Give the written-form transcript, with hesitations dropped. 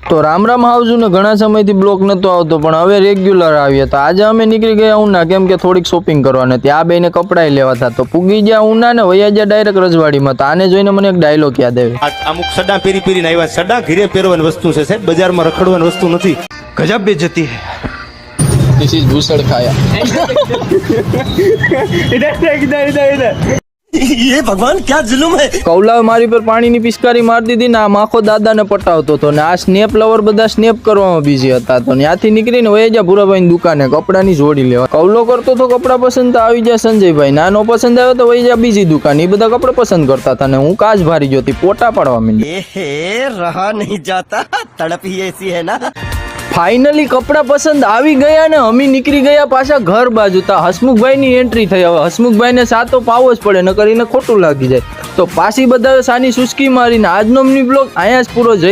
તો રામ રામ હાવજુ ને ઘણા સમયથી બ્લોક નતો આવતો પણ હવે રેગ્યુલર આવ્યા. તો આજે અમે નીકળી ગયા ઉના કેમ કે થોડીક શોપિંગ કરવાને ત્યાં બેને કપડાં લેવા હતા. તો પૂગી ગયા ઉના ને વયા ગયા ડાયરેક્ટ રજવાડીમાં. તો આને જોઈને મને એક ડાયલોગ યાદ આવ્યો. અમુક સડા પેરી પેરીને આવ્યા. સડા ઘીરે પહેરવાની વસ્તુ છે સાહેબ, બજારમાં રખડવાની વસ્તુ નથી. ગજબ બેજતી હે. This is ભૂસડ ખાયા. ये भगवान क्या जुल्म है। કૌલાએ મારી પર પાણીની પિચકારી મારી દીધી ને આ માખો દાદાને પટાવતો હતો ને આ સ્નેપ લવર બધા સ્નેપ કરવામાં બીજી હતા. તો ત્યાંથી નીકળીને વહી જા ભૂરાભાઈ દુકાને કપડાની જોડી લેવા. કૌલો કરતો તો કપડા પસંદ તો આવી જાય સંજયભાઈ, નાનો પસંદ આવ્યો તો વહી જા બીજી દુકાન. એ બધા કપડા પસંદ કરતા હતા ને હું કાચ ભારી જોતી પોટા પાડવા માંડી. रहा नहीं जाता, तड़प ही ऐसी है ना। ફાઇનલી કપડા પસંદ આવી ગયા ને અમે નીકળી ગયા પાછા ઘર બાજુ. તા હસમુખભાઈની એન્ટ્રી થઈ. હવે હસમુખભાઈને સાતો પાવો જ પડે ન કરીને ખોટું લાગી જાય. તો પાછી બધા સાની સુસ્કી મારીને આજનો મિની બ્લોગ અહીંયા જ પૂરો. જય